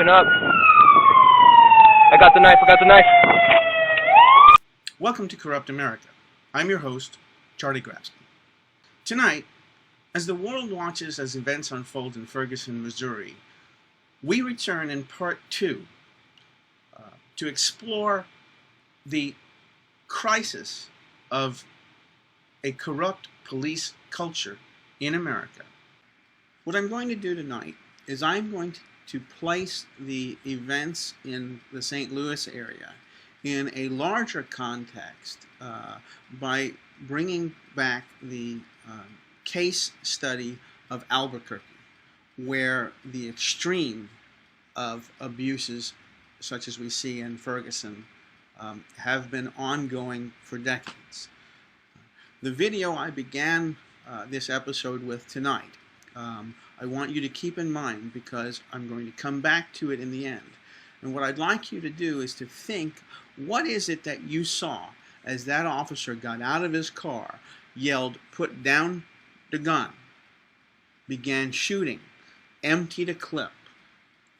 up. I got the knife. Welcome to Corrupt America. I'm your host, Charlie Grabsky. Tonight, as the world watches as events unfold in Ferguson, Missouri, we return in part 2 to explore the crisis of a corrupt police culture in America. What I'm going to do tonight is I'm going to place the events in the St. Louis area in a larger context by bringing back the case study of Albuquerque, where the extreme of abuses such as we see in Ferguson have been ongoing for decades. The video I began this episode with tonight, I want you to keep in mind because I'm going to come back to it in the end. And what I'd like you to do is to think, what is it that you saw as that officer got out of his car, yelled, "Put down the gun," began shooting, emptied a clip,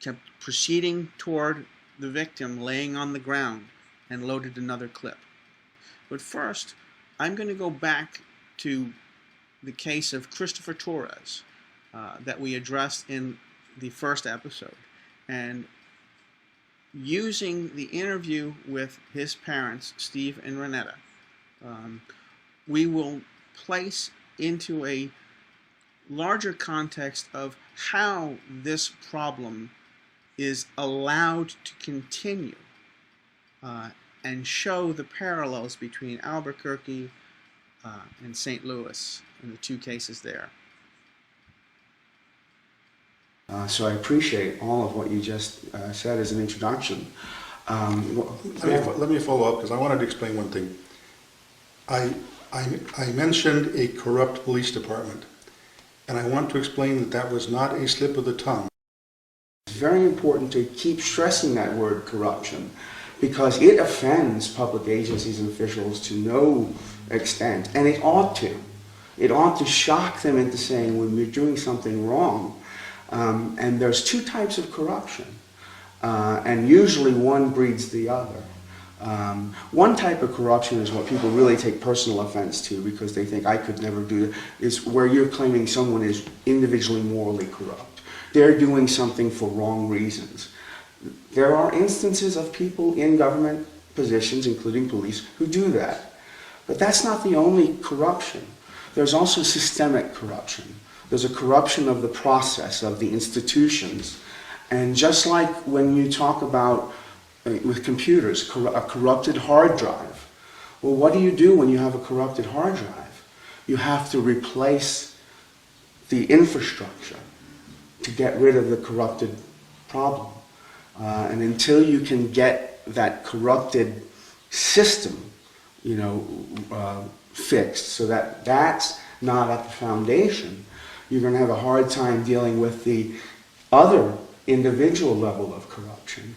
kept proceeding toward the victim laying on the ground, and loaded another clip. But first, I'm going to go back to the case of Christopher Torres that we addressed in the first episode, and using the interview with his parents, Steve and Renetta, we will place into a larger context of how this problem is allowed to continue and show the parallels between Albuquerque and St. Louis in the two cases there. So I appreciate all of what you just said as an introduction. Let me follow up because I wanted to explain one thing. I mentioned a corrupt police department, and I want to explain that that was not a slip of the tongue. It's very important to keep stressing that word corruption because it offends public agencies and officials to no extent, and it ought to. It ought to shock them into saying when we're doing something wrong. And there's two types of corruption, and usually one breeds the other. One type of corruption is what people really take personal offense to because they think I could never do it, is where you're claiming someone is individually morally corrupt. They're doing something for wrong reasons. There are instances of people in government positions, including police, who do that. But that's not the only corruption. There's also systemic corruption. There's a corruption of the process, of the institutions. And just like when you talk about, with computers, a corrupted hard drive, well, what do you do when you have a corrupted hard drive? You have to replace the infrastructure to get rid of the corrupted problem. And until you can get that corrupted system, fixed so that that's not at the foundation, you're going to have a hard time dealing with the other individual level of corruption.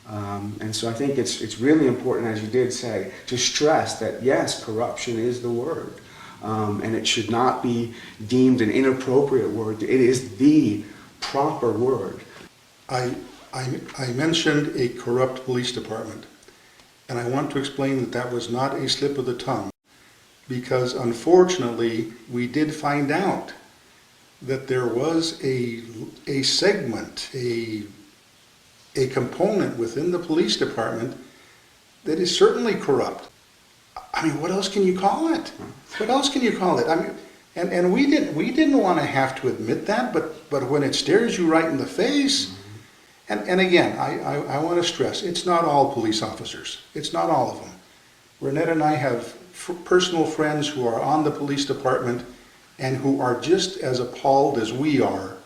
And so I think it's really important, as you did say, to stress that yes, corruption is the word. And it should not be deemed an inappropriate word. It is the proper word. I mentioned a corrupt police department, and I want to explain that that was not a slip of the tongue, because unfortunately we did find out that there was a segment, a component within the police department that is certainly corrupt. I mean, what else can you call it? What else can you call it? I mean, and we didn't want to have to admit that, but when it stares you right in the face, and again, I want to stress, it's not all police officers. It's not all of them. Renetta and I have personal friends who are on the police department and who are just as appalled as we are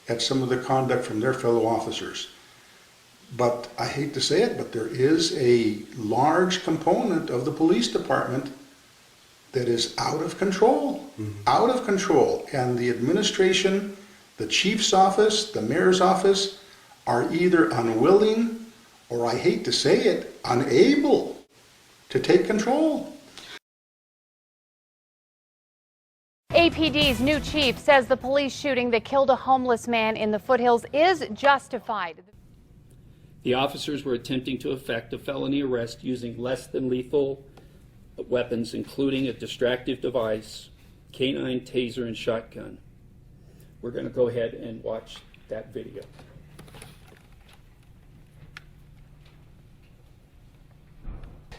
at some of the conduct from their fellow officers. But I hate to say it, but there is a large component of the police department that is out of control, out of control. And the administration, the chief's office, the mayor's office are either unwilling or, I hate to say it, unable to take control. APD's new chief says the police shooting that killed a homeless man in the foothills is justified. The officers were attempting to effect a felony arrest using less than lethal weapons, including a distractive device, canine, taser, and shotgun. We're going to go ahead and watch that video.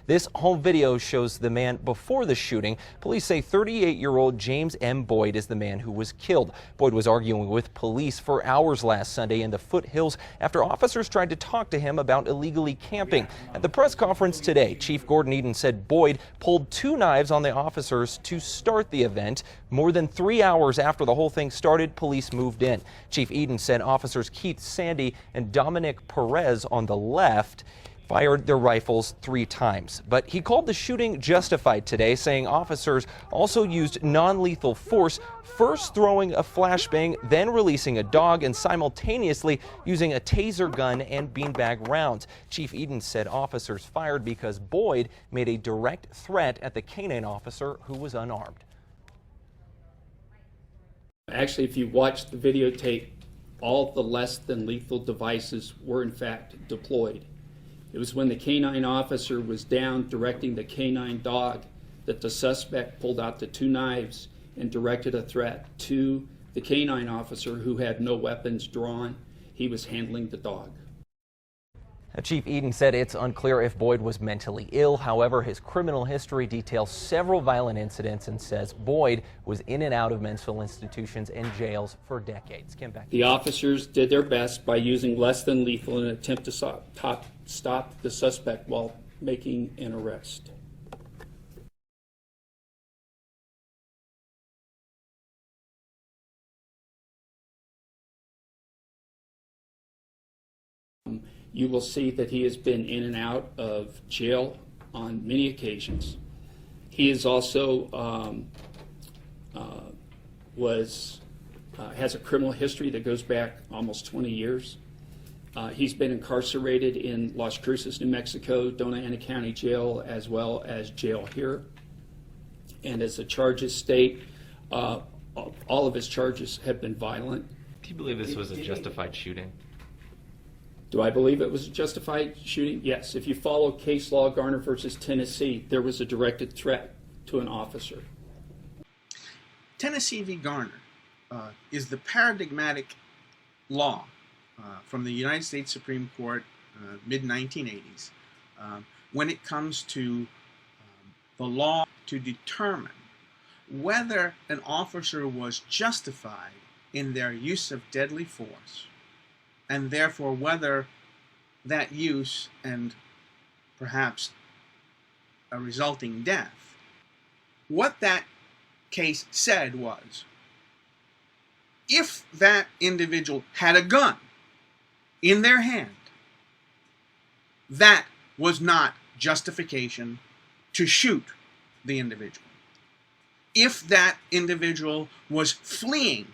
This home video shows the man before the shooting. Police say 38-year-old James M. Boyd is the man who was killed. Boyd was arguing with police for hours last Sunday in the foothills after officers tried to talk to him about illegally camping. At the press conference today, Chief Gordon Eden said Boyd pulled 2 knives on the officers to start the event. More than 3 hours after the whole thing started, police moved in. Chief Eden said officers Keith Sandy and Dominic Perez on the left fired their rifles 3 times. But he called the shooting justified today, saying officers also used non-lethal force, first throwing a flashbang, then releasing a dog, and simultaneously using a taser gun and beanbag rounds. Chief Eden said officers fired because Boyd made a direct threat at the canine officer who was unarmed. Actually, if you watch the videotape, all the less than lethal devices were in fact deployed. It was when the canine officer was down directing the canine dog that the suspect pulled out the 2 knives and directed a threat to the canine officer who had no weapons drawn. He was handling the dog. Chief Eden said it's unclear if Boyd was mentally ill. However, his criminal history details several violent incidents and says Boyd was in and out of mental institutions and jails for decades. Kim, back. The officers did their best by using less than lethal in an attempt to stop the suspect while making an arrest. You will see that he has been in and out of jail on many occasions. He is also has a criminal history that goes back almost 20 years. He's been incarcerated in Las Cruces, New Mexico, Dona Ana County Jail, as well as jail here. And as the charges state, all of his charges have been violent. Do you believe this was a justified shooting? Do I believe it was a justified shooting? Yes. If you follow case law, Garner versus Tennessee, there was a directed threat to an officer. Tennessee v. Garner is the paradigmatic law from the United States Supreme Court, mid-1980s, when it comes to the law to determine whether an officer was justified in their use of deadly force, and therefore whether that use and perhaps a resulting death. What that case said was, if that individual had a gun in their hand, that was not justification to shoot the individual. If that individual was fleeing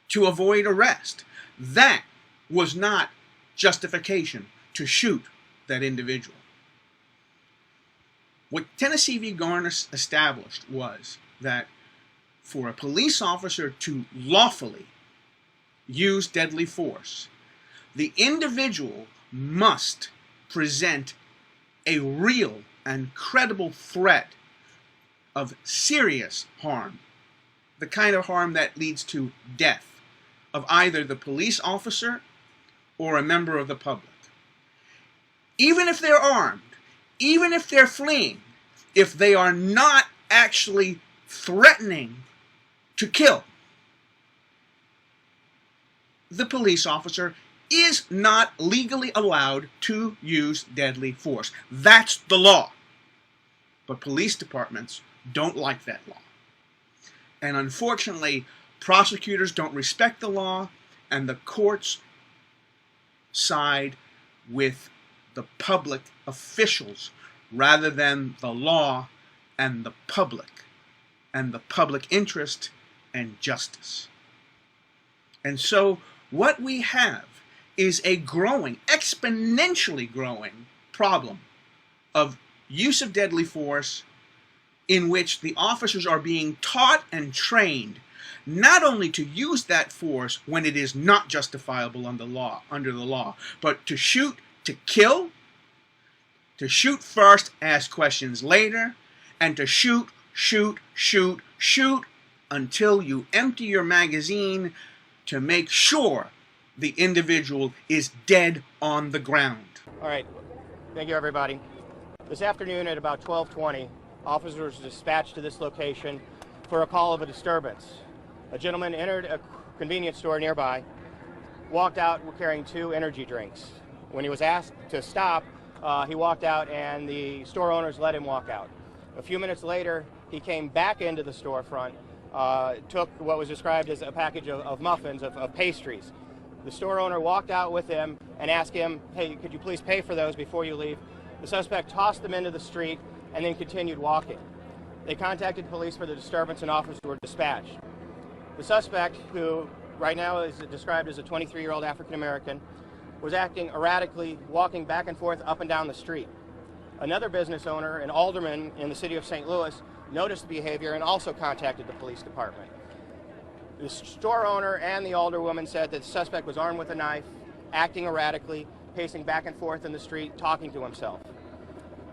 to avoid arrest, that was not justification to shoot that individual. What Tennessee v. Garner established was that for a police officer to lawfully use deadly force, the individual must present a real and credible threat of serious harm, the kind of harm that leads to death of either the police officer or a member of the public. Even if they're armed, even if they're fleeing, if they are not actually threatening to kill, the police officer is not legally allowed to use deadly force. That's the law. But police departments don't like that law. And unfortunately, prosecutors don't respect the law, and the courts side with the public officials rather than the law and the public interest and justice. And so what we have is a growing, exponentially growing problem of use of deadly force in which the officers are being taught and trained not only to use that force when it is not justifiable under the law, but to shoot to kill, to shoot first, ask questions later, and to shoot until you empty your magazine to make sure the individual is dead on the ground. All right. Thank you, everybody. This afternoon at about 12:20, officers were dispatched to this location for a call of a disturbance. A gentleman entered a convenience store nearby, walked out carrying 2 energy drinks. When he was asked to stop, he walked out and the store owners let him walk out. A few minutes later, he came back into the storefront, took what was described as a package of muffins, of pastries. The store owner walked out with him and asked him, hey, could you please pay for those before you leave? The suspect tossed them into the street and then continued walking. They contacted police for the disturbance and officers were dispatched. The suspect, who right now is described as a 23-year-old African-American, was acting erratically, walking back and forth up and down the street. Another business owner, an alderman in the city of St. Louis, noticed the behavior and also contacted the police department. The store owner and the alderwoman said that the suspect was armed with a knife, acting erratically, pacing back and forth in the street, talking to himself.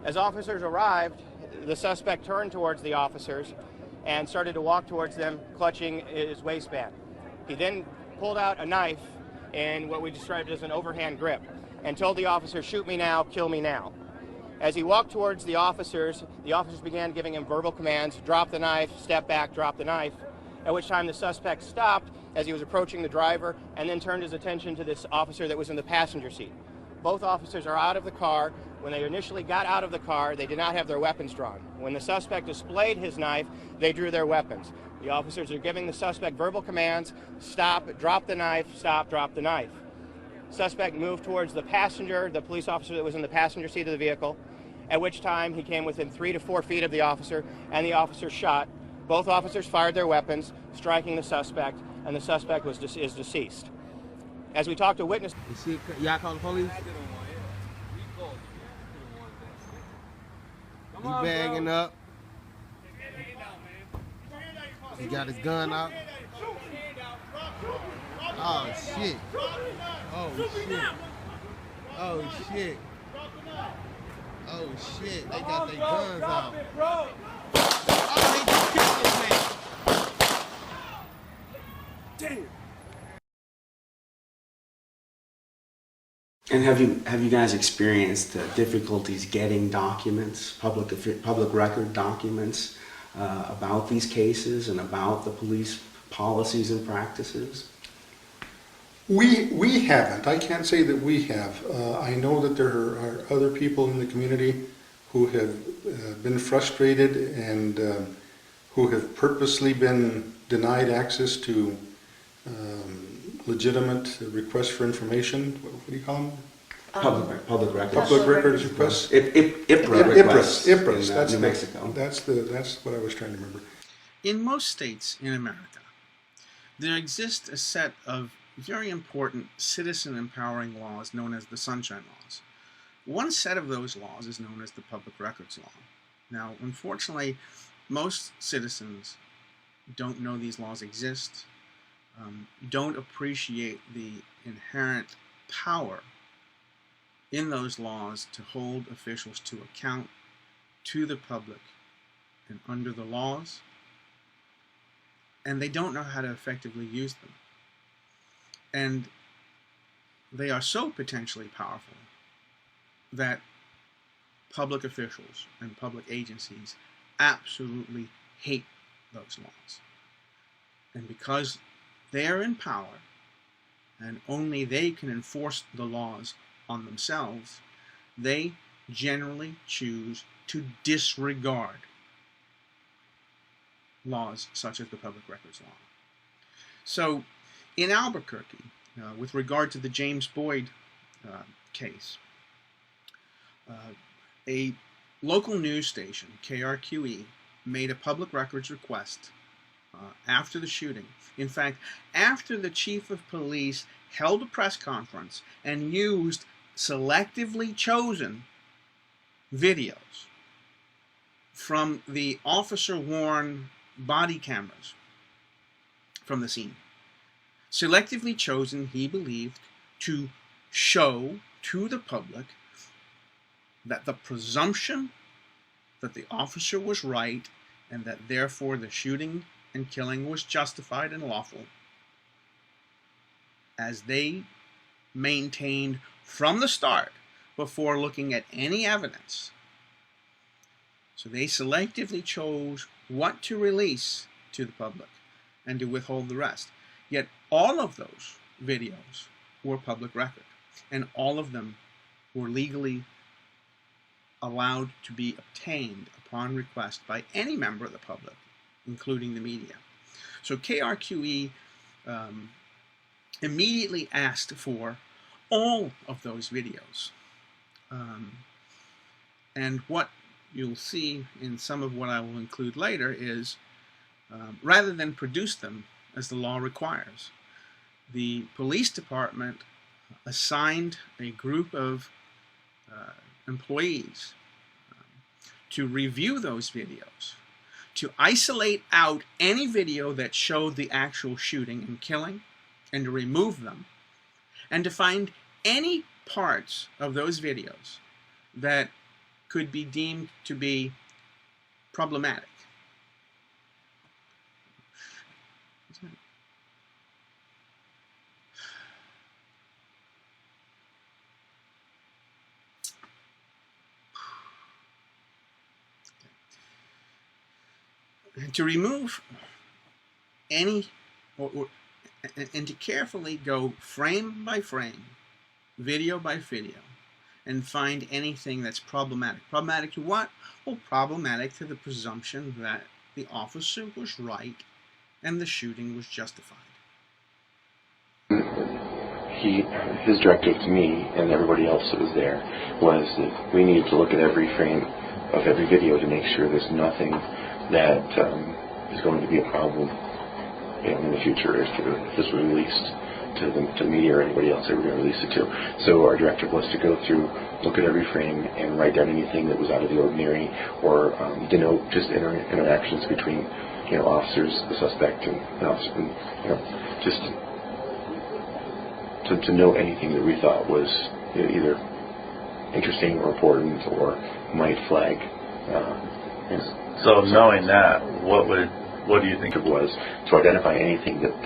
As officers arrived, the suspect turned towards the officers and started to walk towards them, clutching his waistband. He then pulled out a knife in what we described as an overhand grip and told the officer, shoot me now, kill me now. As he walked towards the officers began giving him verbal commands, drop the knife, step back, drop the knife, at which time the suspect stopped as he was approaching the driver and then turned his attention to this officer that was in the passenger seat. Both officers are out of the car. When they initially got out of the car, they did not have their weapons drawn. When the suspect displayed his knife, they drew their weapons. The officers are giving the suspect verbal commands, stop, drop the knife, stop, drop the knife. Suspect moved towards the passenger, the police officer that was in the passenger seat of the vehicle, at which time he came within 3 to 4 feet of the officer, and the officer shot. Both officers fired their weapons, striking the suspect, and the suspect is deceased. As we talked to witnesses, Y'all call the police? He bagging up. He got his gun out. Oh shit. Oh shit. Oh shit. Oh shit. They got their guns out. Oh, they just killed this man. Damn. And have you guys experienced difficulties getting documents, public record documents about these cases and about the police policies and practices? We haven't. I can't say that we have. I know that there are other people in the community who have been frustrated and who have purposely been denied access to legitimate requests for information. What do you call them? Public records. Public records requests. IPRA requests IPRAs. in That's New Mexico. That's what I was trying to remember. In most states in America, there exists a set of very important citizen empowering laws known as the Sunshine Laws. One set of those laws is known as the Public Records Law. Now, unfortunately, most citizens don't know these laws exist, don't appreciate the inherent power in those laws to hold officials to account to the public and under the laws, and they don't know how to effectively use them. And they are so potentially powerful that public officials and public agencies absolutely hate those laws. And because they are in power and only they can enforce the laws on themselves, they generally choose to disregard laws such as the Public Records Law. So in Albuquerque, with regard to the James Boyd case, a local news station, KRQE, made a public records request after the shooting. In fact, after the chief of police held a press conference and used selectively chosen videos from the officer-worn body cameras from the scene. Selectively chosen, he believed, to show to the public that the presumption that the officer was right and that therefore the shooting and killing was justified and lawful, as they maintained from the start before looking at any evidence. So they selectively chose what to release to the public and to withhold the rest. Yet all of those videos were public record, and all of them were legally allowed to be obtained upon request by any member of the public, including the media. So KRQE immediately asked for all of those videos. And what you'll see in some of what I will include later is, rather than produce them as the law requires, the police department assigned a group of employees to review those videos, to isolate out any video that showed the actual shooting and killing, and to remove them, and to find any parts of those videos that could be deemed to be problematic. To remove any, and to carefully go frame by frame, video by video, and find anything that's problematic. Problematic to what? Well, problematic to the presumption that the officer was right and the shooting was justified. His directive to me and everybody else that was there was that we needed to look at every frame of every video to make sure there's nothing that is going to be a problem, in the future if this was released to the media or anybody else they were going to release it to. So our directive was to go through, look at every frame, and write down anything that was out of the ordinary, or denote just interactions between officers, the suspect, and just to know anything that we thought was either interesting or important or might flag. So knowing that, what do you think it was to identify anything that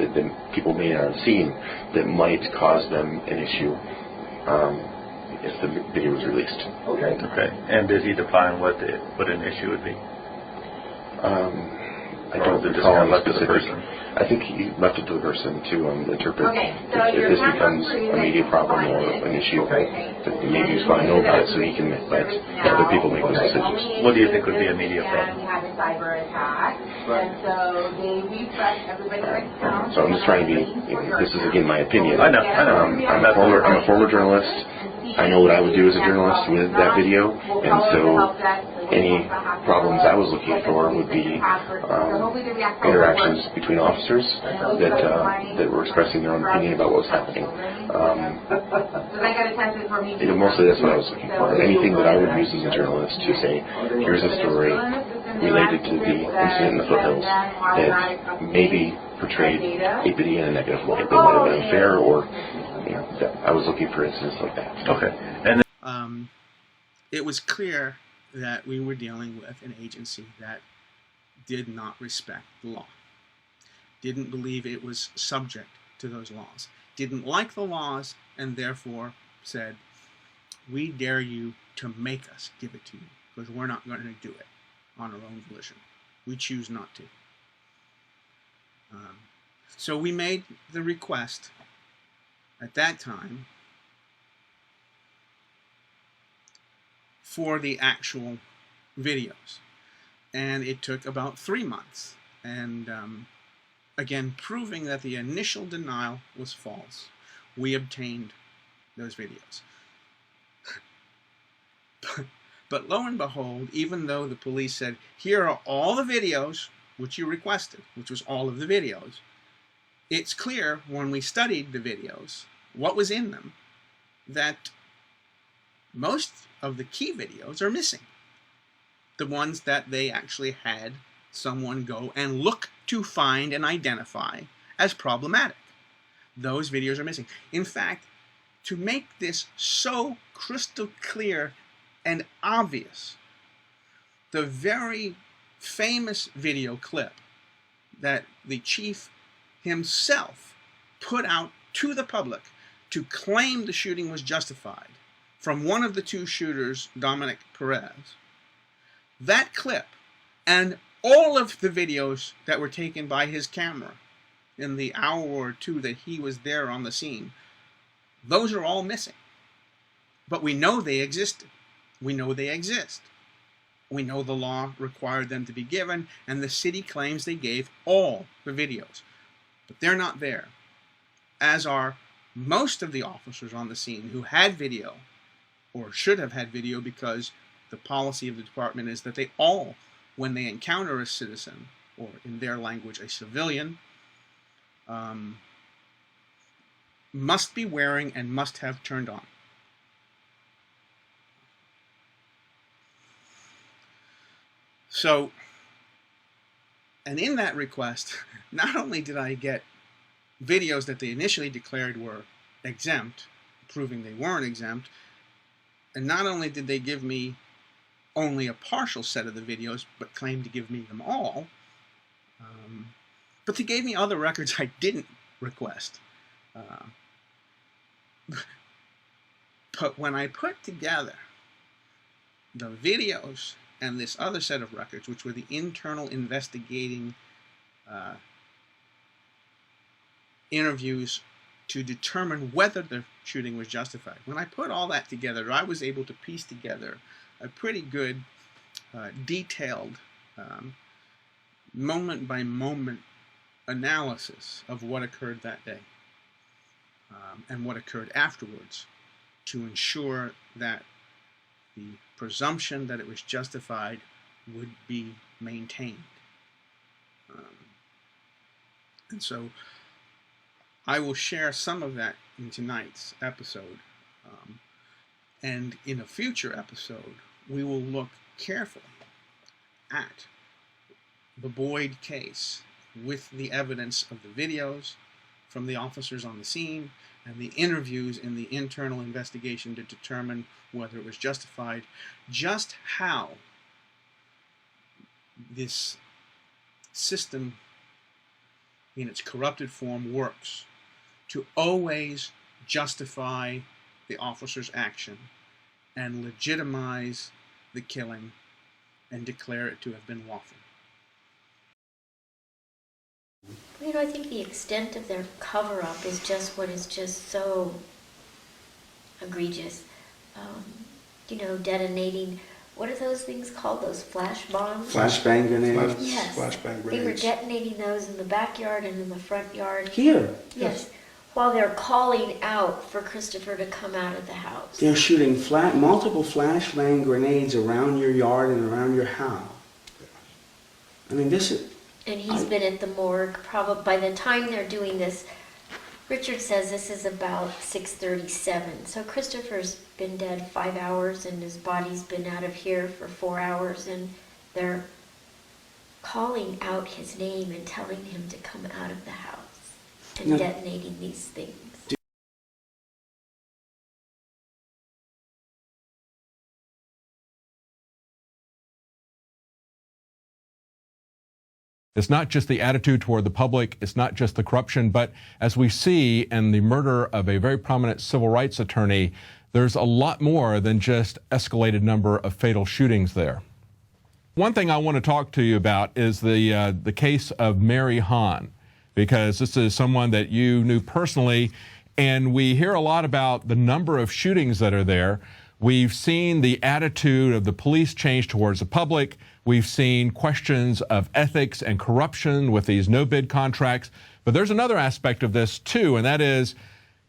people may not have seen that might cause them an issue if the video was released. Okay. And did he define what an issue would be? I don't recall any specific. I think he left it to the person to interpret if this becomes a media problem or an issue that maybe he's going to know about it so he can let other people make those decisions. What do you think would be a media problem? So I'm just trying to be, this is again my opinion. I know. I'm a former journalist. I know what I would do as a journalist with that video, and so any problems I was looking for would be interactions between officers that were expressing their own opinion about what was happening. Mostly that's what I was looking for. Anything that I would use as a journalist to say, here's a story related to the incident in the foothills that maybe portrayed APD in a negative light. That might have been unfair, or I was looking for incidents like that. Okay. And it was clear that we were dealing with an agency that did not respect the law, didn't believe it was subject to those laws, didn't like the laws, and therefore said, we dare you to make us give it to you, because we're not going to do it on our own volition. We choose not to. So we made the request at that time for the actual videos, and it took about 3 months, and again proving that the initial denial was false, we obtained those videos. But lo and behold, even though the police said, here are all the videos which you requested, which was all of the videos, it's clear when we studied the videos, what was in them, that most of the key videos are missing. The ones that they actually had someone go and look to find and identify as problematic. Those videos are missing. In fact, to make this so crystal clear and obvious, the very famous video clip that the chief himself put out to the public to claim the shooting was justified from one of the two shooters, Dominic Perez, that clip and all of the videos that were taken by his camera in the hour or two that he was there on the scene, those are all missing. But we know they existed. We know they exist. We know the law required them to be given, and the city claims they gave all the videos. But they're not there, as are most of the officers on the scene who had video, or should have had video, because the policy of the department is that they all, when they encounter a citizen, or in their language, a civilian, must be wearing and must have turned on. So, and in that request, not only did I get videos that they initially declared were exempt, proving they weren't exempt, and not only did they give me only a partial set of the videos, but claimed to give me them all, but they gave me other records I didn't request. But when I put together the videos and this other set of records, which were the internal investigating interviews to determine whether the shooting was justified, when I put all that together, I was able to piece together a pretty good, detailed, moment-by-moment analysis of what occurred that day and what occurred afterwards, to ensure that the presumption that it was justified would be maintained. And so I will share some of that in tonight's episode. And in a future episode, we will look carefully at the Boyd case with the evidence of the videos from the officers on the scene and the interviews in the internal investigation to determine whether it was justified, just how this system in its corrupted form works to always justify the officer's action and legitimize the killing and declare it to have been lawful. You know, I think the extent of their cover-up is just what is just so egregious. You know, detonating, what are those things called, those flash bombs? Flashbang grenades. Yes. Flashbang grenades. They were detonating those in the backyard and in the front yard. Here. Yes. While they're calling out for Christopher to come out of the house. They're shooting multiple flashbang grenades around your yard and around your house. I mean, this is... And he's been at the morgue. Probably by the time they're doing this, Richard says this is about 6:37. So Christopher's been dead 5 hours and his body's been out of here for 4 hours, and they're calling out his name and telling him to come out of the house and detonating these things. It's not just the attitude toward the public, it's not just the corruption, but as we see in the murder of a very prominent civil rights attorney, there's a lot more than just escalated number of fatal shootings there. One thing I want to talk to you about is the case of Mary Hahn, because this is someone that you knew personally, and we hear a lot about the number of shootings that are there. We've seen the attitude of the police change towards the public. We've seen questions of ethics and corruption with these no-bid contracts. But there's another aspect of this, too, and that is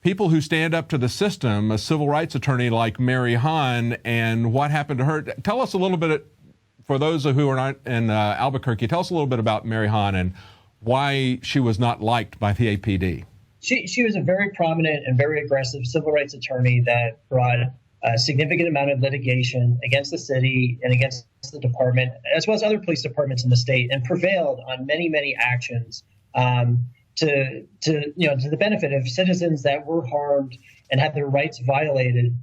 people who stand up to the system, a civil rights attorney like Mary Hahn, and what happened to her. Tell us a little bit, for those who are not in Albuquerque, tell us a little bit about Mary Hahn and why she was not liked by the APD. She was a very prominent and very aggressive civil rights attorney that brought a significant amount of litigation against the city and against the department, as well as other police departments in the state, and prevailed on many, many actions to the benefit of citizens that were harmed and had their rights violated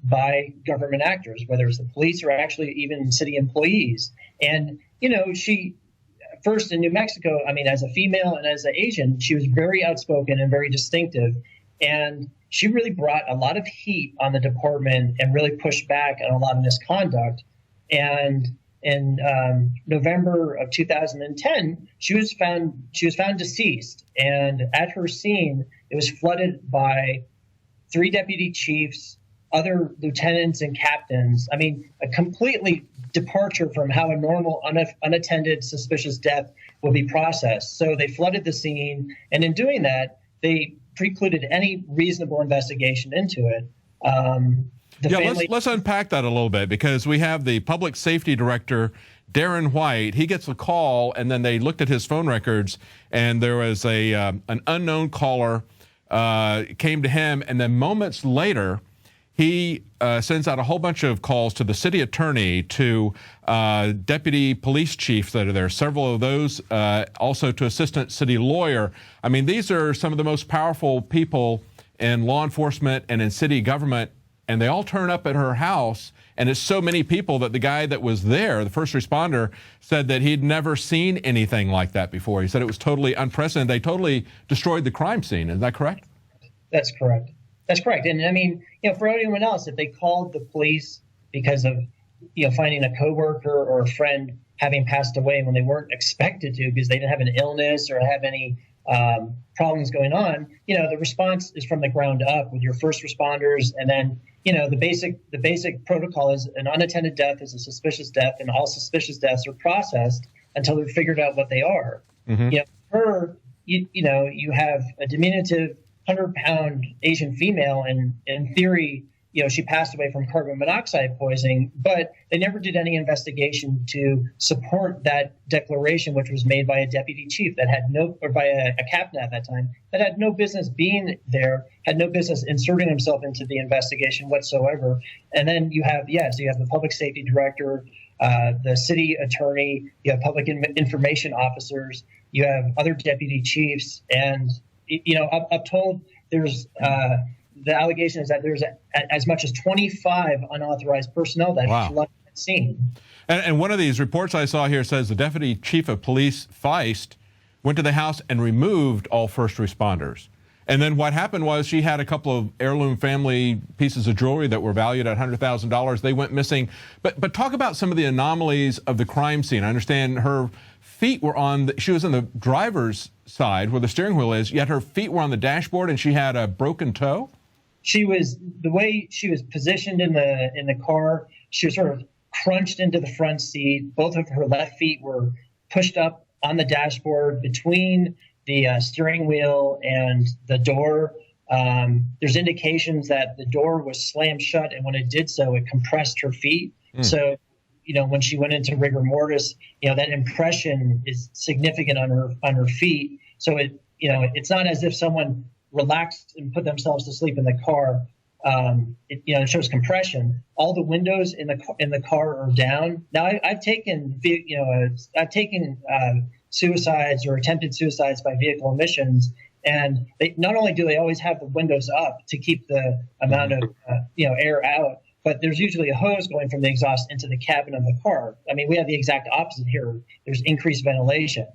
by government actors, whether it's the police or actually even city employees. And she first in New Mexico, I mean, as a female and as an Asian, she was very outspoken and very distinctive. And she really brought a lot of heat on the department and really pushed back on a lot of misconduct. And in November of 2010, she was found deceased. And at her scene, it was flooded by 3 deputy chiefs, other lieutenants and captains. I mean, a completely departure from how a normal unattended suspicious death will be processed. So they flooded the scene, and in doing that, they precluded any reasonable investigation into it. Let's unpack that a little bit, because we have the public safety director, Darren White. He gets a call, and then they looked at his phone records, and there was an unknown caller came to him, and then moments later, he sends out a whole bunch of calls to the city attorney, to deputy police chiefs that are there, several of those, also to assistant city lawyer. I mean, these are some of the most powerful people in law enforcement and in city government, and they all turn up at her house, and it's so many people that the guy that was there, the first responder, said that he'd never seen anything like that before. He said it was totally unprecedented. They totally destroyed the crime scene. Is that correct? That's correct. That's correct. And I mean, for anyone else, if they called the police because of, finding a coworker or a friend having passed away when they weren't expected to, because they didn't have an illness or have any problems going on, the response is from the ground up with your first responders. And then, the basic protocol is an unattended death is a suspicious death, and all suspicious deaths are processed until we've figured out what they are. Mm-hmm. You have a diminutive 100-pound Asian female, and in theory, she passed away from carbon monoxide poisoning, but they never did any investigation to support that declaration, which was made by a deputy chief that had by a captain at that time, that had no business being there, had no business inserting himself into the investigation whatsoever. And then you have the public safety director, the city attorney, you have public information officers, you have other deputy chiefs, and I'm told there's the allegation is that there's as much as 25 unauthorized personnel that flooded the scene. And one of these reports I saw here says the deputy chief of police, Feist, went to the house and removed all first responders. And then what happened was she had a couple of heirloom family pieces of jewelry that were valued at $100,000. They went missing. But talk about some of the anomalies of the crime scene. I understand her feet were she was on the driver's side where the steering wheel is, yet her feet were on the dashboard and she had a broken toe? The way she was positioned in the car, she was sort of crunched into the front seat. Both of her left feet were pushed up on the dashboard between the steering wheel and the door. There's indications that the door was slammed shut, and when it did so, it compressed her feet. So, when she went into rigor mortis, that impression is significant on her feet. So it's not as if someone relaxed and put themselves to sleep in the car. It shows compression. All the windows in the car are down. Now I've taken suicides or attempted suicides by vehicle emissions, and not only do they always have the windows up to keep the amount of air out, but there's usually a hose going from the exhaust into the cabin of the car. I mean, we have the exact opposite here. There's increased ventilation.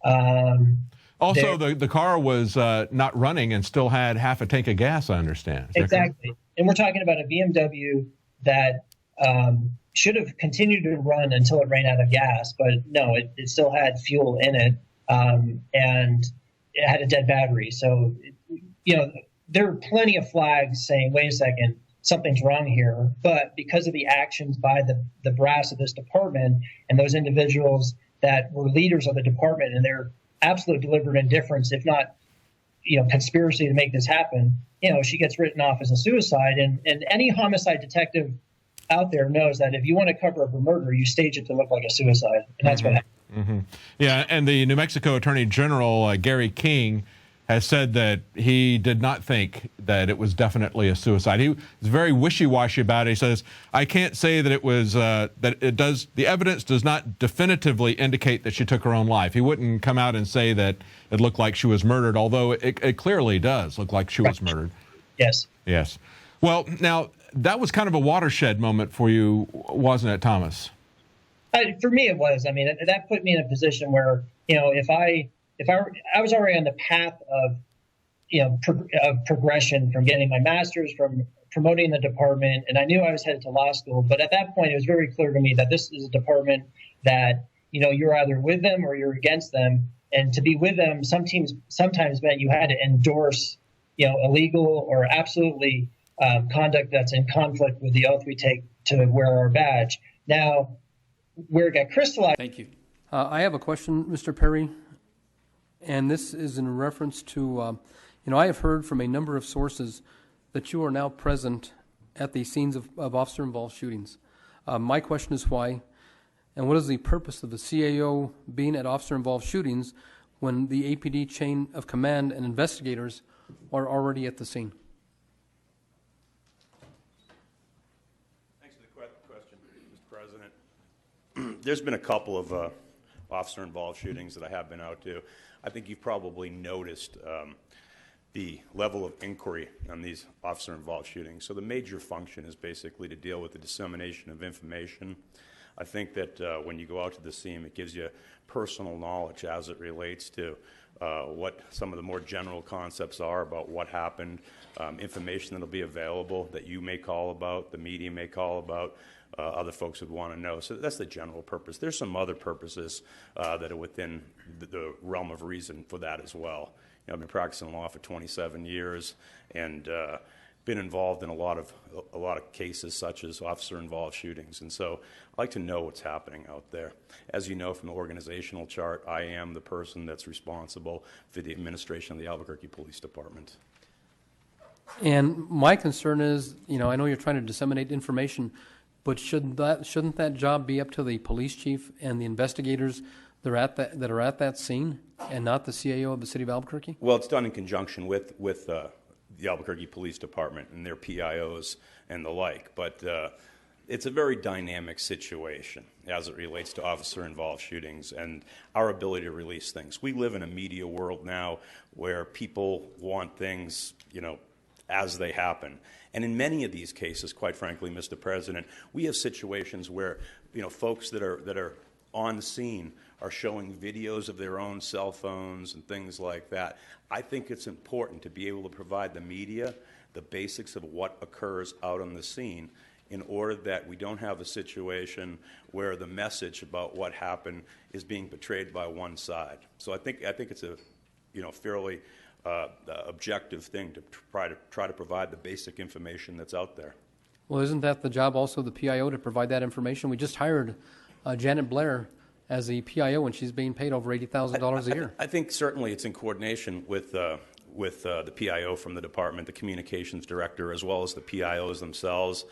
Also, the car was not running and still had half a tank of gas, I understand. Exactly. And we're talking about a BMW that should have continued to run until it ran out of gas, but no, it still had fuel in it, and it had a dead battery. So, there are plenty of flags saying, wait a second, something's wrong here. But because of the actions by the brass of this department and those individuals that were leaders of the department and their absolute deliberate indifference, if not, conspiracy to make this happen, she gets written off as a suicide. And any homicide detective out there knows that if you want to cover up a murder, you stage it to look like a suicide. And that's what happened. Mm-hmm. Yeah, and the New Mexico Attorney General, Gary King, has said that he did not think that it was definitely a suicide. He was very wishy-washy about it. He says, I can't say that it was, the evidence does not definitively indicate that she took her own life. He wouldn't come out and say that it looked like she was murdered, although it clearly does look like she was murdered. Yes. Yes. Well, now, that was kind of a watershed moment for you, wasn't it, Thomas? For me, it was. I mean, that put me in a position where, if I was already on the path of, of progression from getting my master's, from promoting the department, and I knew I was headed to law school. But at that point, it was very clear to me that this is a department that, you're either with them or you're against them. And to be with them, sometimes meant you had to endorse, illegal or absolutely conduct that's in conflict with the oath we take to wear our badge. Now, where it got crystallized. Thank you. I have a question, Mr. Perry, and this is in reference to, I have heard from a number of sources that you are now present at the scenes of officer-involved shootings. My question is why, and what is the purpose of the CAO being at officer-involved shootings when the APD chain of command and investigators are already at the scene? Thanks for the question, Mr. President. There's been a couple of officer-involved shootings that I have been out to. I think you've probably noticed the level of inquiry on these officer-involved shootings. So the major function is basically to deal with the dissemination of information. I think that when you go out to the scene, it gives you personal knowledge as it relates to what some of the more general concepts are about what happened, information that will be available that you may call about, the media may call about, other folks would want to know. So that's the general purpose. There's some other purposes that are within the realm of reason for that as well. I've been practicing law for 27 years and been involved in a lot of cases such as officer-involved shootings, and so I like to know what's happening out there. As you know from the organizational chart, I am the person that's responsible for the administration of the Albuquerque Police Department. And my concern is, I know you're trying to disseminate information, but shouldn't that job be up to the police chief and the investigators that are at that scene, and not the CAO of the city of Albuquerque? Well, it's done in conjunction with the Albuquerque Police Department and their PIOs and the like, but it's a very dynamic situation as it relates to officer-involved shootings and our ability to release things. We live in a media world now where people want things, as they happen. And in many of these cases, quite frankly, Mr. President, we have situations where, folks that are on the scene are showing videos of their own cell phones and things like that. I think it's important to be able to provide the media the basics of what occurs out on the scene in order that we don't have a situation where the message about what happened is being portrayed by one side. So I think it's a fairly objective thing to try to provide the basic information that's out there. Well, isn't that the job also of the PIO to provide that information? We just hired Janet Blair as the PIO, and she's being paid over $80,000 a year. I think certainly it's in coordination with the PIO from the department, the communications director, as well as the PIOs themselves,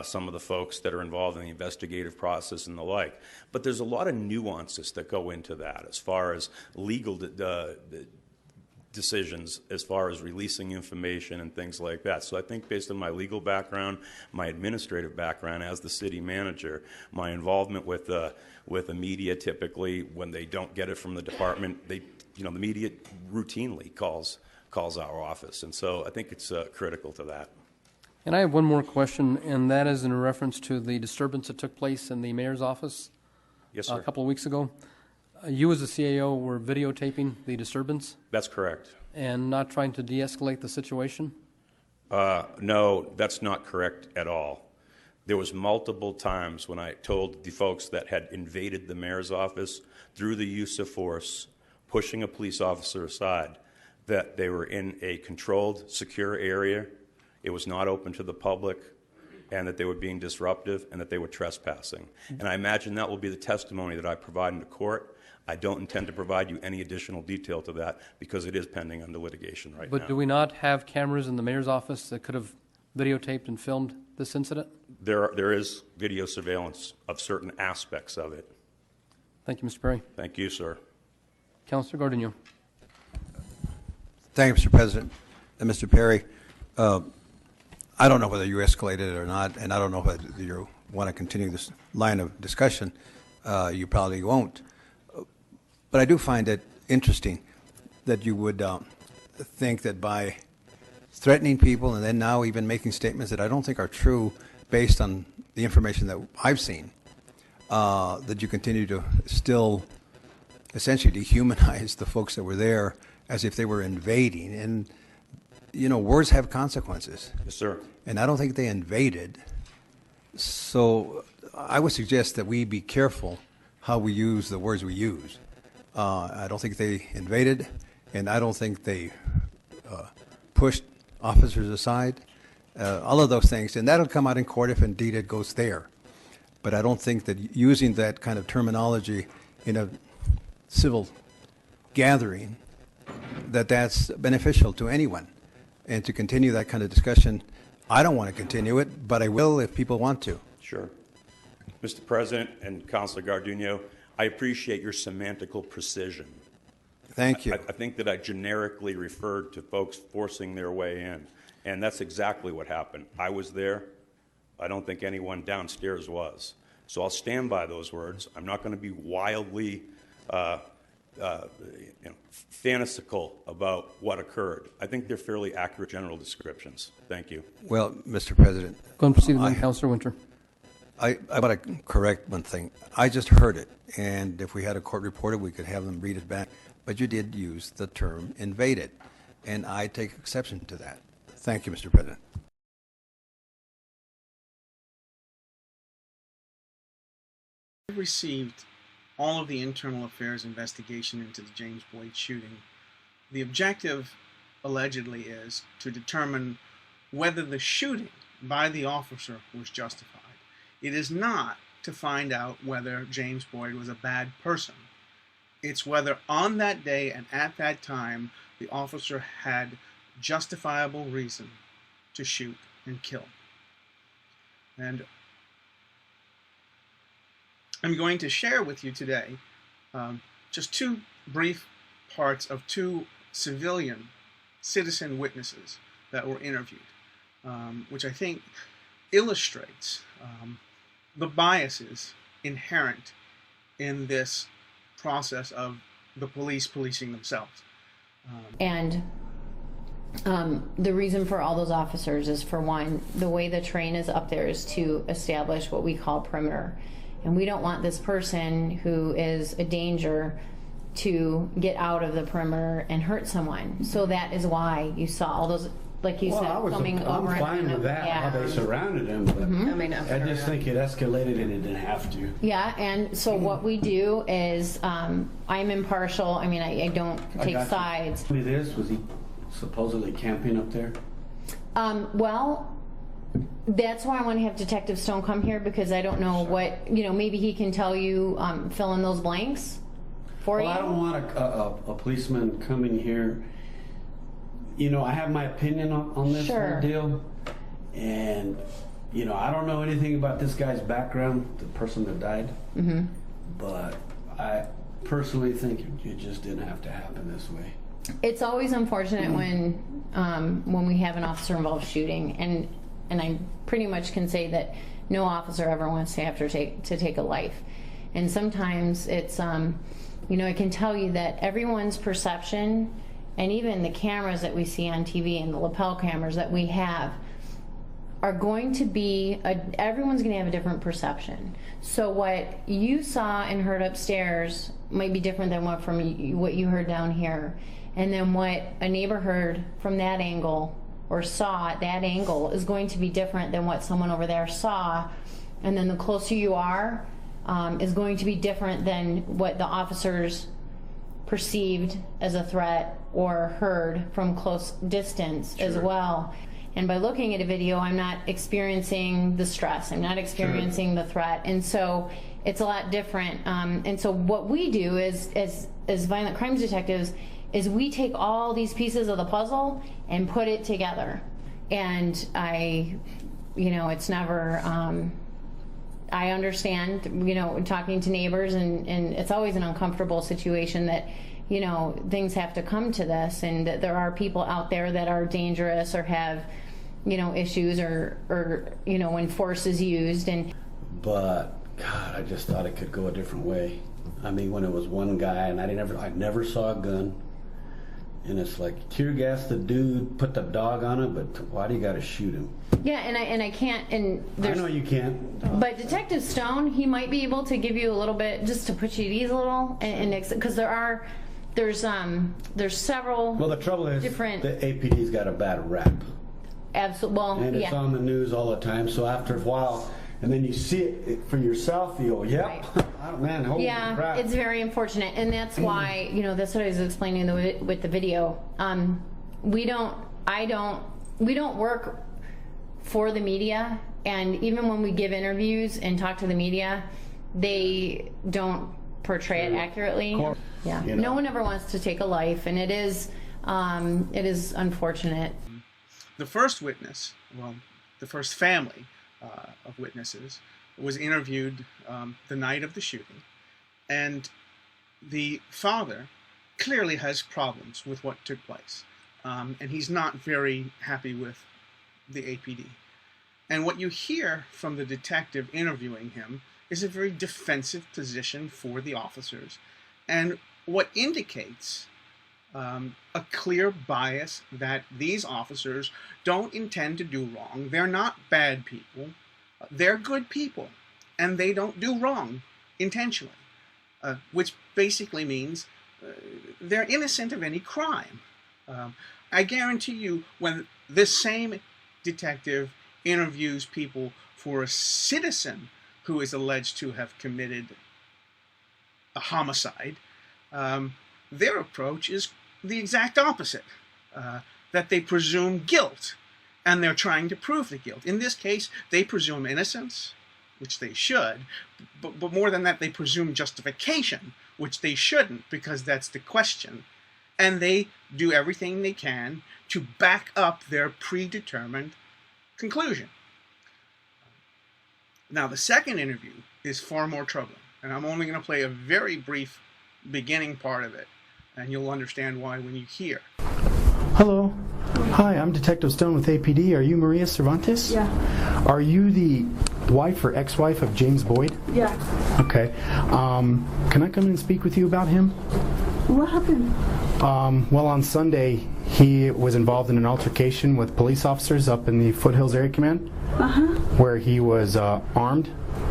some of the folks that are involved in the investigative process and the like. But there's a lot of nuances that go into that as far as legal decisions, as far as releasing information and things like that. So I think based on my legal background, my administrative background as the city manager, my involvement with the media, typically when they don't get it from the department, the media routinely calls our office, and so I think it's critical to that. And I have one more question, and that is in reference to the disturbance that took place in the mayor's office. Yes, sir. A couple of weeks ago. You as the CAO were videotaping the disturbance? That's correct. And not trying to de-escalate the situation? No, that's not correct at all. There was multiple times when I told the folks that had invaded the mayor's office through the use of force, pushing a police officer aside, that they were in a controlled, secure area, it was not open to the public, and that they were being disruptive and that they were trespassing. And I imagine that will be the testimony that I provide in the court. I don't intend to provide you any additional detail to that because it is pending under litigation right now. But do we not have cameras in the mayor's office that could have videotaped and filmed this incident? There is video surveillance of certain aspects of it. Thank you, Mr. Perry. Thank you, sir. Councilor Gordillo. Thank you, Mr. President. And Mr. Perry, I don't know whether you escalated it or not, and I don't know whether you want to continue this line of discussion. You probably won't. But I do find it interesting that you would think that by threatening people and then now even making statements that I don't think are true based on the information that I've seen, that you continue to still essentially dehumanize the folks that were there as if they were invading. And, you know, words have consequences. Yes, sir. And I don't think they invaded. So I would suggest that we be careful how we use the words we use. I don't think they invaded, and I don't think they pushed officers aside. All of those things, and that'll come out in court if indeed it goes there. But I don't think that using that kind of terminology in a civil gathering, that's beneficial to anyone. And to continue that kind of discussion, I don't want to continue it, but I will if people want to. Sure. Mr. President and Councilor Garduno, I appreciate your semantical precision. Thank you. I think that I generically referred to folks forcing their way in, and that's exactly what happened. I was there. I don't think anyone downstairs was. So I'll stand by those words. I'm not going to be wildly fantastical about what occurred. I think they're fairly accurate general descriptions. Thank you. Well, Mr. President. Go and proceed with Councilor Winter. I want to correct one thing. I just heard it, and if we had a court reporter, we could have them read it back. But you did use the term invaded, and I take exception to that. Thank you, Mr. President. We received all of the internal affairs investigation into the James Boyd shooting. The objective, allegedly, is to determine whether the shooting by the officer was justified. It is not to find out whether James Boyd was a bad person. It's whether on that day and at that time the officer had justifiable reason to shoot and kill. And I'm going to share with you today just two brief parts of two citizen witnesses that were interviewed, which I think illustrates the biases inherent in this process of the police policing themselves. And the reason for all those officers is, for one, the way the terrain is up there is to establish what we call perimeter. And we don't want this person who is a danger to get out of the perimeter and hurt someone. So that is why you saw all those, like you said, coming over. I'm fine with that, how they surrounded him, but I just think it escalated and it didn't have to. Yeah, and so what we do is, I'm impartial. I mean, I don't take sides. Was he supposedly camping up there? Well, that's why I want to have Detective Stone come here, because I don't know what, maybe he can tell you, fill in those blanks for you. Well, I don't want a policeman coming here. I have my opinion on this whole deal, and I don't know anything about this guy's background, the person that died, but I personally think it just didn't have to happen this way. It's always unfortunate when we have an officer-involved shooting, and I pretty much can say that no officer ever wants to have to take a life. And sometimes it's, I can tell you that everyone's perception, and even the cameras that we see on TV and the lapel cameras that we have, are going to be, everyone's going to have a different perception. So what you saw and heard upstairs might be different than what you heard down here. And then what a neighbor heard from that angle or saw at that angle is going to be different than what someone over there saw. And then the closer you are is going to be different than what the officers perceived as a threat or heard from close distance as well. And by looking at a video, I'm not experiencing the stress, I'm not experiencing the threat, and so it's a lot different. And so what we do is, as violent crimes detectives, is we take all these pieces of the puzzle and put it together. And it's never, I understand, talking to neighbors, and it's always an uncomfortable situation that you know, things have to come to this, and that there are people out there that are dangerous or have, you know, issues or you know, when force is used. And but God, I just thought it could go a different way. I mean, when it was one guy, and I never saw a gun, and it's like tear gas the dude, put the dog on it, but why do you got to shoot him? yeah, and I can't, and there's, I know you can't. but Detective Stone, he might be able to give you a little bit, just to put you at ease a little, and because there's several. Well, the trouble is, different. the APD's got a bad rap. Absolutely. Well, And it's yeah. on the news all the time, so after a while, and then you see it for yourself, you go, yep, Right. oh, man, holy Yeah, crap. it's very unfortunate, and that's why, you know, that's what I was explaining with the video. We don't work for the media, and even when we give interviews and talk to the media, they don't portray it accurately. Yeah, You know. no one ever wants to take a life, and it is unfortunate. The first witness, well, the first family of witnesses, was interviewed the night of the shooting, and the father clearly has problems with what took place, and he's not very happy with the APD. And what you hear from the detective interviewing him is a very defensive position for the officers, and what indicates a clear bias that these officers don't intend to do wrong. They're not bad people. They're good people, and they don't do wrong intentionally, which basically means they're innocent of any crime. I guarantee you, when this same detective interviews people for a citizen who is alleged to have committed a homicide, their approach is the exact opposite, that they presume guilt, and they're trying to prove the guilt. In this case, they presume innocence, which they should, but more than that, they presume justification, which they shouldn't, because that's the question. And they do everything they can to back up their predetermined conclusion. Now, the second interview is far more troubling, and I'm only going to play a very brief beginning part of it, and you'll understand why when you hear. Hello. Hi, I'm Detective Stone with APD. Are you Maria Cervantes? Yeah. Are you the wife or ex-wife of James Boyd? Yeah. Okay. Can I come in and speak with you about him? What happened? Well, on Sunday, he was involved in an altercation with police officers up in the Foothills Area Command, where he was armed.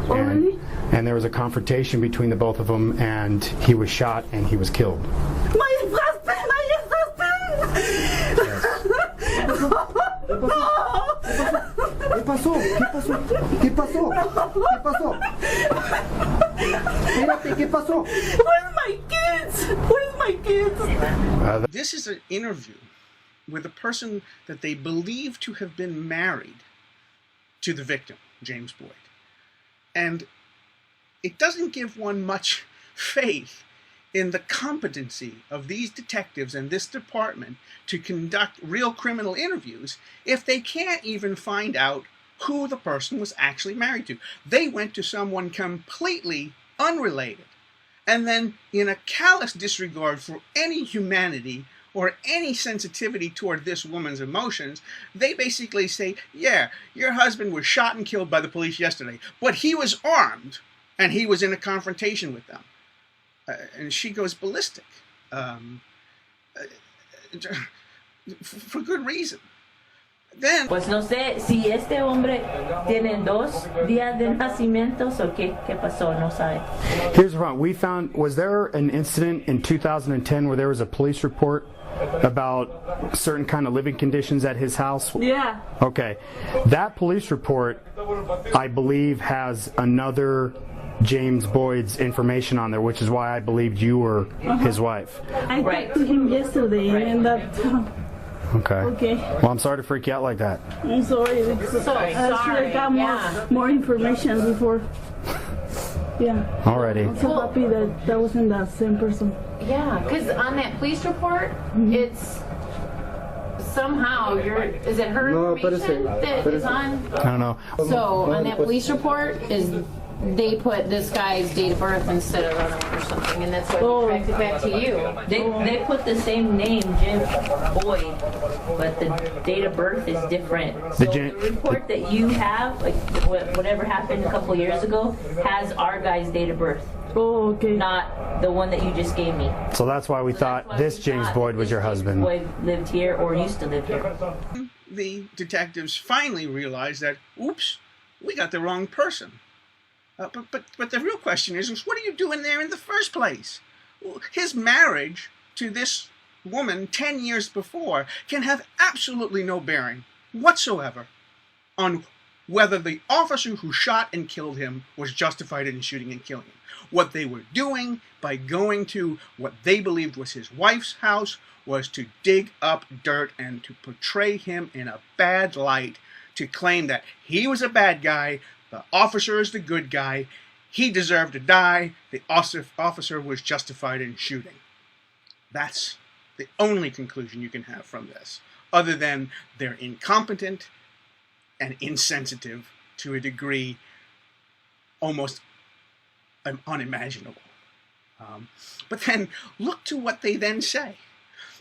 Oh, really? And there was a confrontation between the both of them, and he was shot and he was killed. My husband! My ¿Qué pasó? ¿Qué pasó? ¿Qué pasó? ¿Qué pasó? Espérate, ¿qué pasó? Where's my kids? Where's my kids? This is an interview with a person that they believe to have been married to the victim, James Boyd. And it doesn't give one much faith in the competency of these detectives and this department to conduct real criminal interviews if they can't even find out who the person was actually married to. They went to someone completely unrelated, and then, in a callous disregard for any humanity or any sensitivity toward this woman's emotions, they basically say, yeah, your husband was shot and killed by the police yesterday, but he was armed and he was in a confrontation with them. And she goes ballistic. For good reason. Then, pues no sé si este hombre tiene 2 días de nacimientos o qué pasó, no sabe. Here's the problem. We found, was there an incident in 2010 where there was a police report about certain kind of living conditions at his house? Yeah. Okay. That police report, I believe, has another James Boyd's information on there, which is why I believed you were his wife. I talked to him yesterday, and that... Okay. Okay. Well, I'm sorry to freak you out like that. I'm sorry. I should have got more information before. Yeah. Alrighty. I'm so happy that wasn't the same person. Yeah, because on that police report, it's somehow is it her information that is on? I don't know. So on that police report is they put this guy's date of birth instead of or something, and that's why we tracked it back to you. They put the same name, Jim Boyd, but the date of birth is different. So the report that you have, like whatever happened a couple years ago, has our guy's date of birth. Oh, okay. Not the one that you just gave me. So that's why we thought this James Boyd was your husband. Boyd lived here or used to live here. The detectives finally realized that, oops, we got the wrong person. But the real question is, what are you doing there in the first place? His marriage to this woman 10 years before can have absolutely no bearing whatsoever on whether the officer who shot and killed him was justified in shooting and killing him. What they were doing by going to what they believed was his wife's house was to dig up dirt and to portray him in a bad light, to claim that he was a bad guy, the officer is the good guy, he deserved to die, the officer was justified in shooting. That's the only conclusion you can have from this, other than they're incompetent and insensitive to a degree almost unimaginable. But then look to what they then say.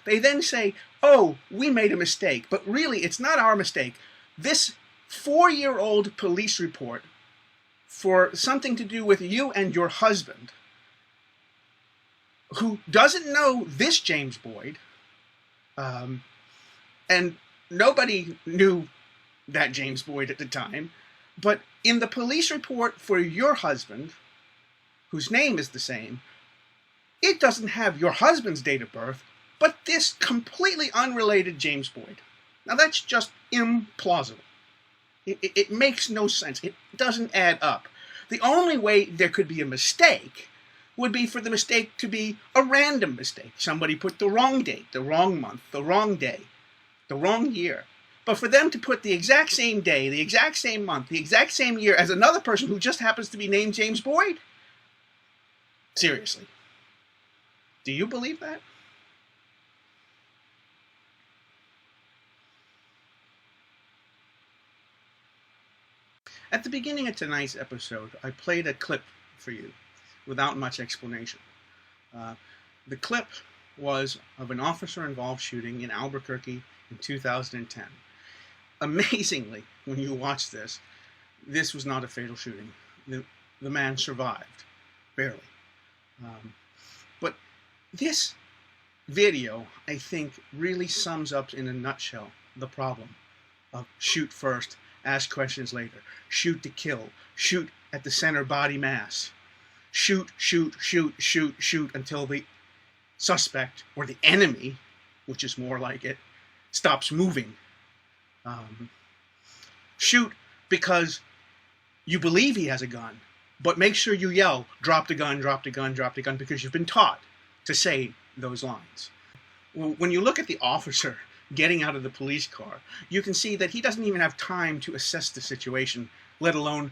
They then say, oh, we made a mistake, but really it's not our mistake. This 4-year-old police report for something to do with you and your husband, who doesn't know this James Boyd, and nobody knew that James Boyd at the time, but in the police report for your husband, whose name is the same, it doesn't have your husband's date of birth, but this completely unrelated James Boyd. Now that's just implausible. It makes no sense. It doesn't add up. The only way there could be a mistake would be for the mistake to be a random mistake. Somebody put the wrong date, the wrong month, the wrong day, the wrong year. But for them to put the exact same day, the exact same month, the exact same year as another person who just happens to be named James Boyd? Seriously. Do you believe that? At the beginning of tonight's episode, I played a clip for you without much explanation. The clip was of an officer-involved shooting in Albuquerque in 2010. Amazingly, when you watch this, this was not a fatal shooting. The man survived, barely. But this video, I think, really sums up in a nutshell the problem of shoot first, ask questions later, shoot to kill, shoot at the center body mass, shoot, shoot, shoot, shoot, shoot until the suspect, or the enemy, which is more like it, stops moving. Shoot because you believe he has a gun, but make sure you yell, drop the gun, drop the gun, drop the gun, because you've been taught to say those lines. When you look at the officer getting out of the police car, you can see that he doesn't even have time to assess the situation, let alone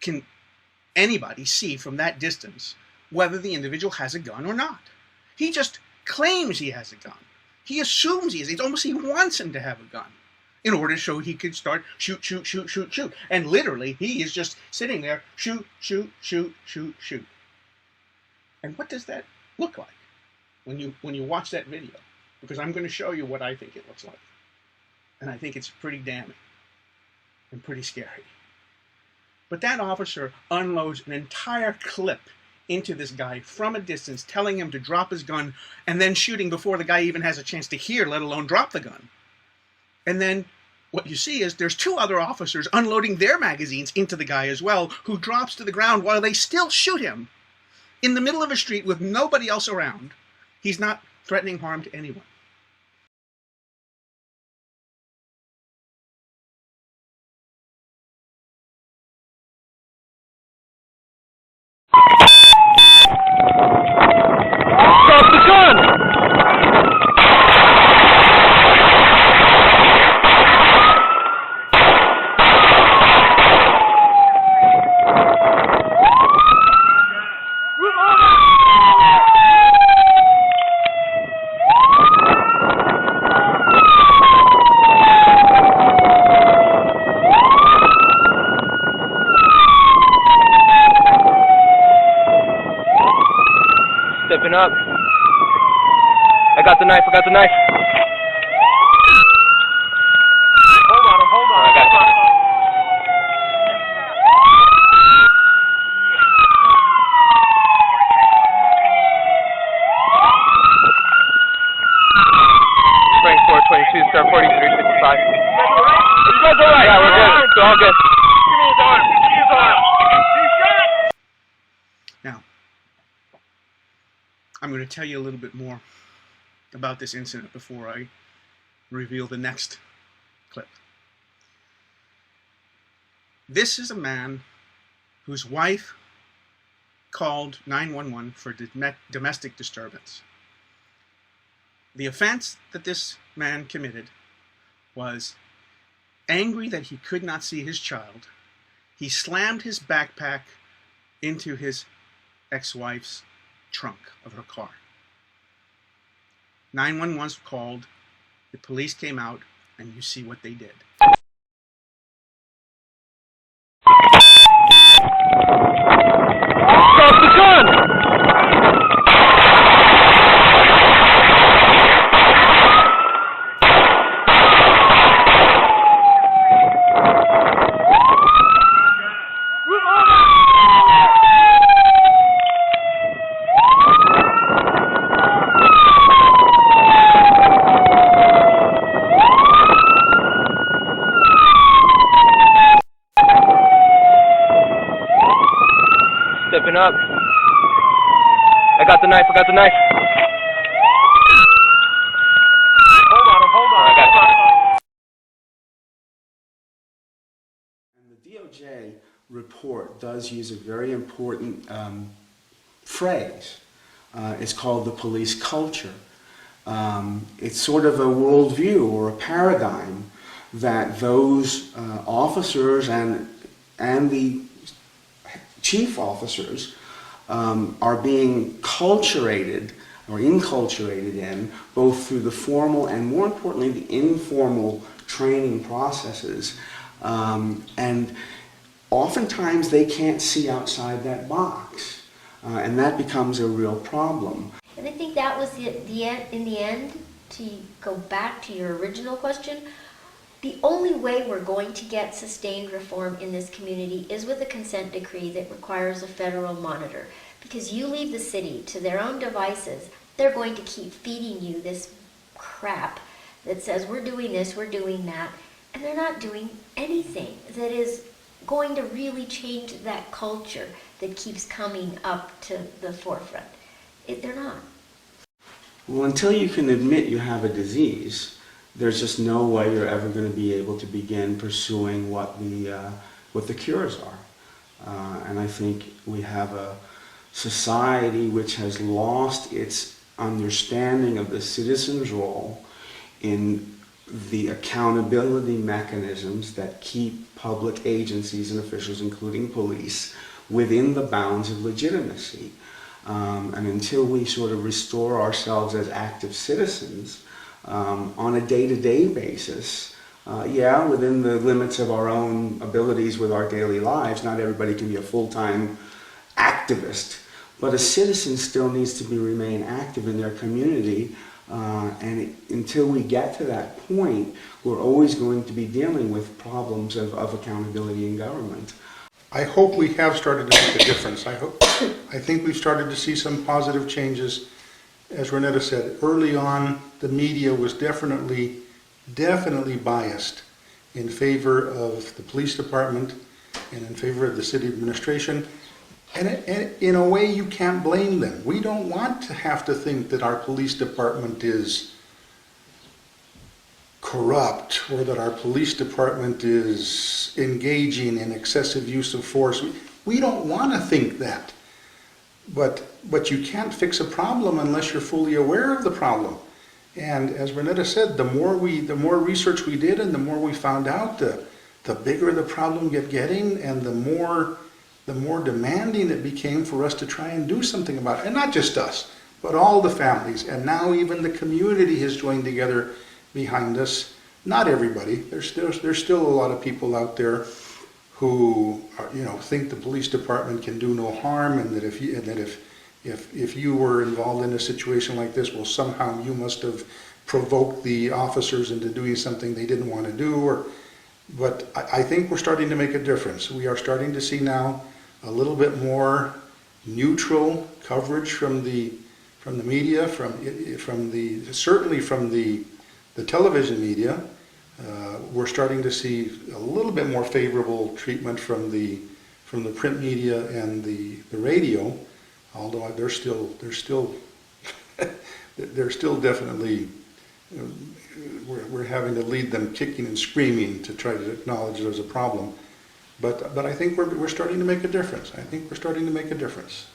can anybody see from that distance whether the individual has a gun or not. He just claims he has a gun. He assumes he is. It's almost he wants him to have a gun in order so he could start shoot, shoot, shoot, shoot, shoot. And literally, he is just sitting there, shoot, shoot, shoot, shoot, shoot. And what does that look like when you watch that video? Because I'm going to show you what I think it looks like. And I think it's pretty damning and pretty scary. But that officer unloads an entire clip into this guy from a distance, telling him to drop his gun, and then shooting before the guy even has a chance to hear, let alone drop the gun. And then what you see is there's two other officers unloading their magazines into the guy as well, who drops to the ground while they still shoot him in the middle of a street with nobody else around. He's not threatening harm to anyone. Drop the gun! got the knife. I got the knife. Hold on. I got it. Spring 422, star 4365. You guys all right? Yeah, we're good. It's all good. Give me his arm. Give me his arm. Now, I'm going to tell you a little bit more about this incident before I reveal the next clip. This is a man whose wife called 911 for domestic disturbance. The offense that this man committed was angry that he could not see his child. He slammed his backpack into his ex-wife's trunk of her car. 911 was called, the police came out, and you see what they did. Drop the gun! Stepping up. I got the knife. I got the knife. Hold on. I got it. And the DOJ report does use a very important phrase. It's called the police culture. It's sort of a worldview or a paradigm that those officers and the chief officers are being culturated or inculturated in, both through the formal and, more importantly, the informal training processes. And oftentimes they can't see outside that box, and that becomes a real problem. And I think that was in the end, to go back to your original question, the only way we're going to get sustained reform in this community is with a consent decree that requires a federal monitor. Because you leave the city to their own devices, they're going to keep feeding you this crap that says we're doing this, we're doing that, and they're not doing anything that is going to really change that culture that keeps coming up to the forefront. They're not. Well, until you can admit you have a disease, there's just no way you're ever going to be able to begin pursuing what the cures are. And I think we have a society which has lost its understanding of the citizen's role in the accountability mechanisms that keep public agencies and officials, including police, within the bounds of legitimacy. And until we sort of restore ourselves as active citizens on a day-to-day basis, within the limits of our own abilities with our daily lives, not everybody can be a full-time activist, but a citizen still needs to remain active in their community, and until we get to that point, we're always going to be dealing with problems of accountability in government. I hope we have started to make a difference. I think we've started to see some positive changes. As Renetta said, early on, the media was definitely biased in favor of the police department and in favor of the city administration. And in a way, you can't blame them. We don't want to have to think that our police department is corrupt or that our police department is engaging in excessive use of force. We don't want to think that. But you can't fix a problem unless you're fully aware of the problem. And as Renetta said, the more research we did and the more we found out, the bigger the problem kept getting, and the more demanding it became for us to try and do something about it. And not just us, but all the families. And now even the community has joined together behind us. Not everybody. There's still a lot of people out there who are, think the police department can do no harm, and that if if you were involved in a situation like this, well, somehow you must have provoked the officers into doing something they didn't want to do. But I think we're starting to make a difference. We are starting to see now a little bit more neutral coverage from the media, certainly from the television media. We're starting to see a little bit more favorable treatment from the print media and the radio, although they're still definitely, we're having to lead them kicking and screaming to try to acknowledge there's a problem. But I think we're starting to make a difference. I think we're starting to make a difference.